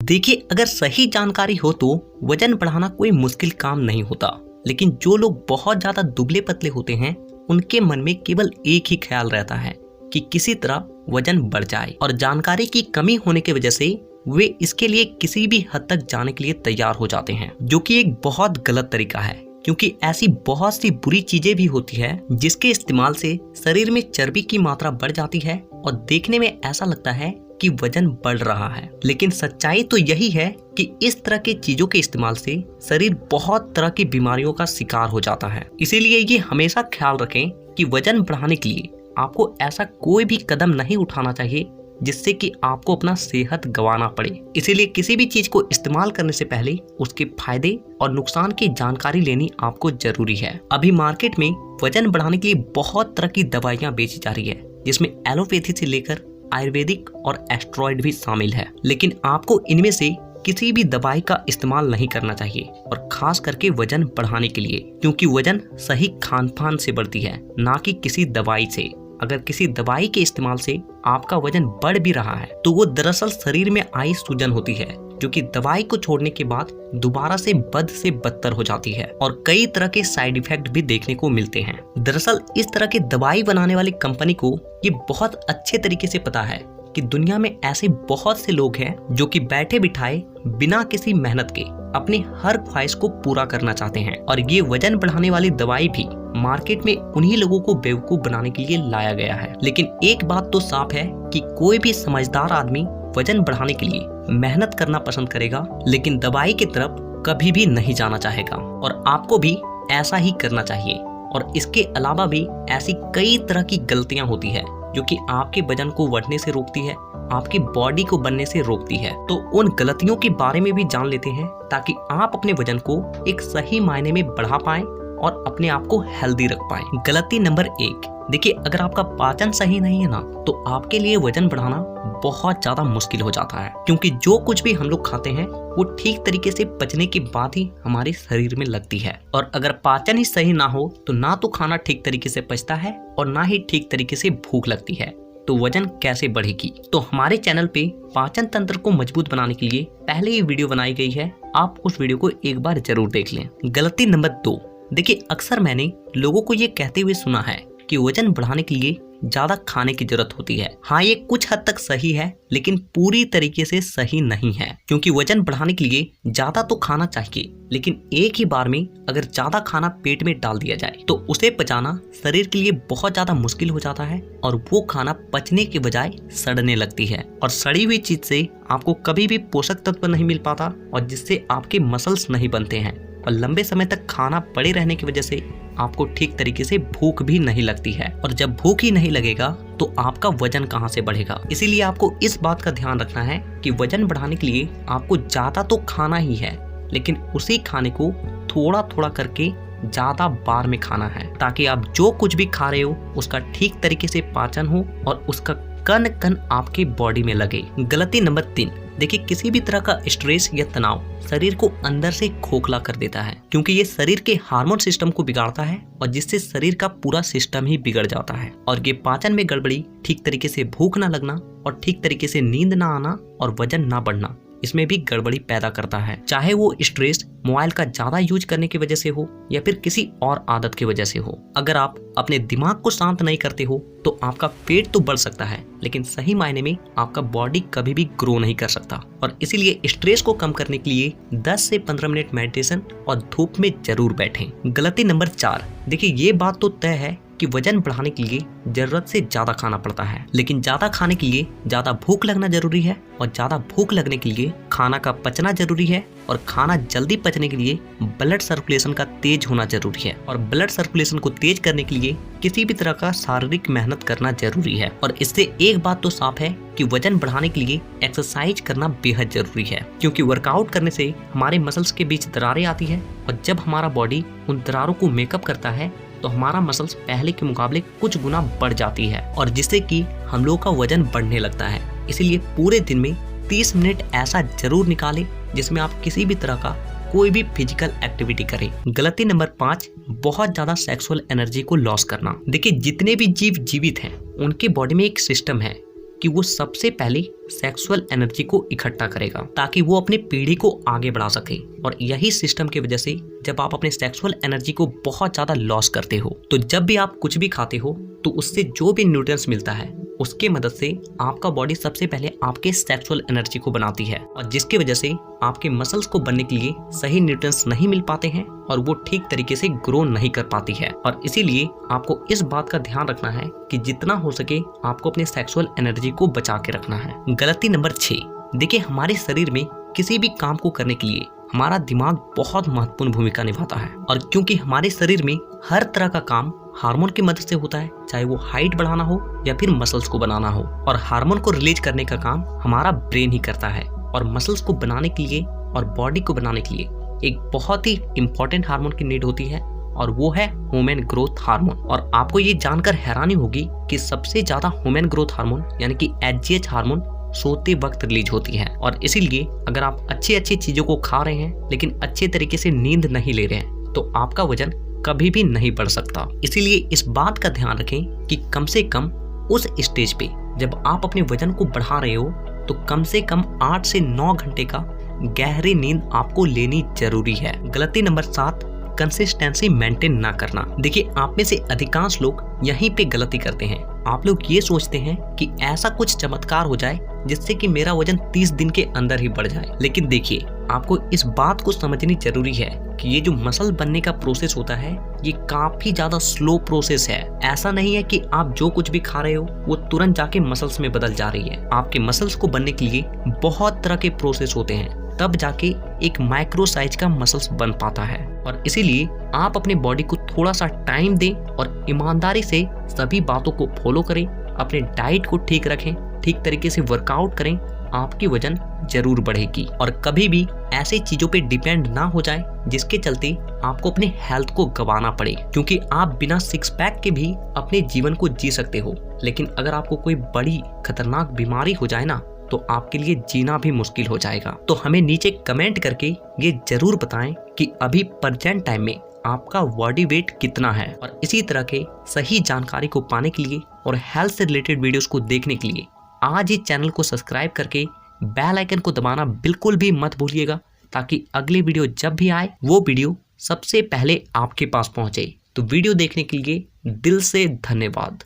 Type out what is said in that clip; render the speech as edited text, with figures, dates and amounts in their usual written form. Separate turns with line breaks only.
देखिए, अगर सही जानकारी हो तो वजन बढ़ाना कोई मुश्किल काम नहीं होता, लेकिन जो लोग बहुत ज्यादा दुबले पतले होते हैं उनके मन में केवल एक ही ख्याल रहता है कि किसी तरह वजन बढ़ जाए, और जानकारी की कमी होने की वजह से वे इसके लिए किसी भी हद तक जाने के लिए तैयार हो जाते हैं, जो कि एक बहुत गलत तरीका है। क्योंकि ऐसी बहुत सी बुरी चीजें भी होती है जिसके इस्तेमाल से शरीर में चर्बी की मात्रा बढ़ जाती है और देखने में ऐसा लगता है कि वजन बढ़ रहा है, लेकिन सच्चाई तो यही है कि इस तरह की चीजों के इस्तेमाल से शरीर बहुत तरह की बीमारियों का शिकार हो जाता है। इसीलिए ये हमेशा ख्याल रखें कि वजन बढ़ाने के लिए आपको ऐसा कोई भी कदम नहीं उठाना चाहिए जिससे कि आपको अपना सेहत गंवाना पड़े। इसीलिए किसी भी चीज को इस्तेमाल करने से पहले उसके फायदे और नुकसान की जानकारी लेनी आपको जरूरी है। अभी मार्केट में वजन बढ़ाने के लिए बहुत तरह की दवाइयाँ बेची जा रही है, जिसमें एलोपैथी से लेकर आयुर्वेदिक और एस्टेरॉयड भी शामिल है, लेकिन आपको इनमें से किसी भी दवाई का इस्तेमाल नहीं करना चाहिए, और खास करके वजन बढ़ाने के लिए, क्योंकि वजन सही खान पान से बढ़ती है, ना कि किसी दवाई से। अगर किसी दवाई के इस्तेमाल से आपका वजन बढ़ भी रहा है तो वो दरअसल शरीर में आई सूजन होती है, जो कि दवाई को छोड़ने के बाद दोबारा से बद से बदतर हो जाती है, और कई तरह के साइड इफेक्ट भी देखने को मिलते हैं। दरअसल इस तरह की दवाई बनाने वाली कंपनी को ये बहुत अच्छे तरीके से पता है कि दुनिया में ऐसे बहुत से लोग हैं जो कि बैठे बिठाए बिना किसी मेहनत के अपनी हर ख्वाहिश को पूरा करना चाहते हैं, और ये वजन बढ़ाने वाली दवाई भी मार्केट में उन्हीं लोगों को बेवकूफ बनाने के लिए लाया गया है। लेकिन एक बात तो साफ है कि कोई भी समझदार आदमी वजन बढ़ाने के लिए मेहनत करना पसंद करेगा, लेकिन दवाई की तरफ कभी भी नहीं जाना चाहेगा, और आपको भी ऐसा ही करना चाहिए। और इसके अलावा भी ऐसी कई तरह की गलतियां होती है जो कि आपके वजन को बढ़ने से रोकती है, आपकी बॉडी को बनने से रोकती है। तो उन गलतियों के बारे में भी जान लेते हैं ताकि आप अपने वजन को एक सही मायने में बढ़ा पाएं और अपने आप को हेल्दी रख पाएं। गलती नंबर 1, देखिए, अगर आपका पाचन सही नहीं है ना, तो आपके लिए वजन बढ़ाना बहुत ज्यादा मुश्किल हो जाता है, क्योंकि जो कुछ भी हम लोग खाते हैं वो ठीक तरीके से पचने के बाद ही हमारे शरीर में लगती है, और अगर पाचन ही सही ना हो तो ना तो खाना ठीक तरीके से पचता है और ना ही ठीक तरीके से भूख लगती है, तो वजन कैसे बढ़ेगी। तो हमारे चैनल पे पाचन तंत्र को मजबूत बनाने के लिए पहले ही वीडियो बनाई गई है, आप उस वीडियो को एक बार जरूर देख लें। गलती नंबर 2, देखिए, अक्सर मैंने लोगों को ये कहते हुए सुना है कि वजन बढ़ाने के लिए ज्यादा खाने की जरूरत होती है। हाँ, ये कुछ हद तक सही है, लेकिन पूरी तरीके से सही नहीं है, क्योंकि वजन बढ़ाने के लिए ज्यादा तो खाना चाहिए, लेकिन एक ही बार में अगर ज्यादा खाना पेट में डाल दिया जाए तो उसे पचाना शरीर के लिए बहुत ज्यादा मुश्किल हो जाता है, और वो खाना पचने के बजाय सड़ने लगती है, और सड़ी हुई चीज से आपको कभी भी पोषक तत्व नहीं मिल पाता, और जिससे आपके मसल्स नहीं बनते हैं, और लंबे समय तक खाना पड़े रहने की वजह से आपको ठीक तरीके से भूख भी नहीं लगती है, और जब भूख ही नहीं लगेगा तो आपका वजन कहां से बढ़ेगा। इसीलिए आपको इस बात का ध्यान रखना है कि वजन बढ़ाने के लिए आपको ज्यादा तो खाना ही है, लेकिन उसी खाने को थोड़ा थोड़ा करके ज्यादा बार में खाना है, ताकि आप जो कुछ भी खा रहे हो उसका ठीक तरीके से पाचन हो और उसका कण कण आपके बॉडी में लगे। गलती नंबर 3, देखिए, किसी भी तरह का स्ट्रेस या तनाव शरीर को अंदर से खोखला कर देता है, क्योंकि ये शरीर के हार्मोन सिस्टम को बिगाड़ता है, और जिससे शरीर का पूरा सिस्टम ही बिगड़ जाता है, और ये पाचन में गड़बड़ी, ठीक तरीके से भूख ना लगना, और ठीक तरीके से नींद ना आना, और वजन ना बढ़ना, इसमें भी गड़बड़ी पैदा करता है। चाहे वो स्ट्रेस मोबाइल का ज्यादा यूज करने की वजह से हो या फिर किसी और आदत की वजह से हो। अगर आप अपने दिमाग को शांत नहीं करते हो तो आपका पेट तो बढ़ सकता है, लेकिन सही मायने में आपका बॉडी कभी भी ग्रो नहीं कर सकता। और इसीलिए स्ट्रेस को कम करने के लिए 10 से 15 मिनट मेडिटेशन और धूप में जरूर बैठें। गलती नंबर 4, देखिए, ये बात तो तय है कि वजन बढ़ाने के लिए जरूरत से ज्यादा खाना पड़ता है, लेकिन ज्यादा खाने के लिए ज्यादा भूख लगना जरूरी है, और ज्यादा भूख लगने के लिए खाना का पचना जरूरी है, और खाना जल्दी पचने के लिए ब्लड सर्कुलेशन का तेज होना जरूरी है, और ब्लड सर्कुलेशन को तेज करने के लिए किसी भी तरह का शारीरिक मेहनत करना जरूरी है। और इससे एक बात तो साफ है कि वजन बढ़ाने के लिए एक्सरसाइज करना बेहद जरूरी है, क्योंकि वर्कआउट करने से हमारे मसल्स के बीच दरारें आती है, और जब हमारा बॉडी उन दरारों को मेकअप करता है तो हमारा मसल्स पहले के मुकाबले कुछ गुना बढ़ जाती है, और जिससे कि हम लोग का वजन बढ़ने लगता है। इसीलिए पूरे दिन में 30 मिनट ऐसा जरूर निकालें जिसमें आप किसी भी तरह का कोई भी फिजिकल एक्टिविटी करें। गलती नंबर 5, बहुत ज्यादा सेक्सुअल एनर्जी को लॉस करना। देखिए, जितने भी जीव जीवित हैं उनके बॉडी में एक सिस्टम है कि वो सबसे पहले सेक्सुअल एनर्जी को इकट्ठा करेगा ताकि वो अपनी पीढ़ी को आगे बढ़ा सके। और यही सिस्टम की वजह से जब आप अपने सेक्सुअल एनर्जी को बहुत ज्यादा लॉस करते हो, तो जब भी आप कुछ भी खाते हो तो उससे जो भी न्यूट्रिएंट्स मिलता है उसके मदद से आपका बॉडी सबसे पहले आपके सेक्सुअल एनर्जी को बनाती है, और जिसकी वजह से आपके मसल्स को बनने के लिए सही न्यूट्रिएंट्स नहीं मिल पाते हैं और वो ठीक तरीके से ग्रो नहीं कर पाती है। और इसीलिए आपको इस बात का ध्यान रखना है कि जितना हो सके आपको अपने सेक्सुअल एनर्जी को बचा के रखना है। गलती नंबर 6, देखिए हमारे शरीर में किसी भी काम को करने के लिए हमारा दिमाग बहुत महत्वपूर्ण भूमिका निभाता है। और क्योंकि हमारे शरीर में हर तरह का काम हार्मोन की मदद से होता है, चाहे वो हाइट बढ़ाना हो या फिर मसल्स को बनाना हो, और हार्मोन को रिलीज करने का काम हमारा ब्रेन ही करता है। और मसल्स को बनाने के लिए और बॉडी को बनाने के लिए एक बहुत ही इंपॉर्टेंट हार्मोन की नीड होती है, और वो है ह्यूमन ग्रोथ हार्मोन। और आपको ये जानकर हैरानी होगी कि सबसे ज्यादा ह्यूमन ग्रोथ हार्मोन यानी कि HGH हार्मोन सोते वक्त रिलीज होती है। और इसीलिए अगर आप अच्छी चीजों को खा रहे हैं लेकिन अच्छे तरीके से नींद नहीं ले रहे हैं तो आपका वजन कभी भी नहीं बढ़ सकता। इसीलिए इस बात का ध्यान रखें कि कम से कम उस स्टेज पे जब आप अपने वजन को बढ़ा रहे हो तो कम से कम 8 से 9 घंटे का गहरी नींद आपको लेनी जरूरी है। गलती नंबर 7, कंसिस्टेंसी मेंटेन ना करना। देखिए आप में से अधिकांश लोग यहीं पे गलती करते हैं। आप लोग ये सोचते हैं कि ऐसा कुछ चमत्कार हो जाए जिससे कि मेरा वजन 30 दिन के अंदर ही बढ़ जाए। लेकिन देखिए आपको इस बात को समझनी जरूरी है कि ये जो मसल बनने का प्रोसेस होता है ये काफी ज्यादा स्लो प्रोसेस है। ऐसा नहीं है कि आप जो कुछ भी खा रहे हो वो तुरंत जाके मसल्स में बदल जा रही है। आपके मसल्स को बनने के लिए बहुत तरह के प्रोसेस होते हैं, तब जाके एक माइक्रो साइज का मसल्स बन पाता है। और इसीलिए आप अपने बॉडी को थोड़ा सा टाइम दें और ईमानदारी से सभी बातों को फॉलो करें, अपने डाइट को ठीक रखें, ठीक तरीके से वर्कआउट करें, आपकी वजन जरूर बढ़ेगी। और कभी भी ऐसी चीजों पे डिपेंड ना हो जाए जिसके चलते आपको अपने हेल्थ को गंवाना पड़े, क्योंकि आप बिना 6 पैक के भी अपने जीवन को जी सकते हो, लेकिन अगर आपको कोई बड़ी खतरनाक बीमारी हो जाए ना तो आपके लिए जीना भी मुश्किल हो जाएगा। तो हमें नीचे कमेंट करके ये जरूर बताएं कि अभी प्रेजेंट टाइम में आपका बॉडी वेट कितना है। और इसी तरह के सही जानकारी को पाने के लिए और हेल्थ से रिलेटेड वीडियोस को देखने के लिए आज ही चैनल को सब्सक्राइब करके बेल आइकन को दबाना बिल्कुल भी मत भूलिएगा, ताकि अगली वीडियो जब भी आए वो वीडियो सबसे पहले आपके पास पहुंचे। तो वीडियो देखने के लिए दिल से धन्यवाद।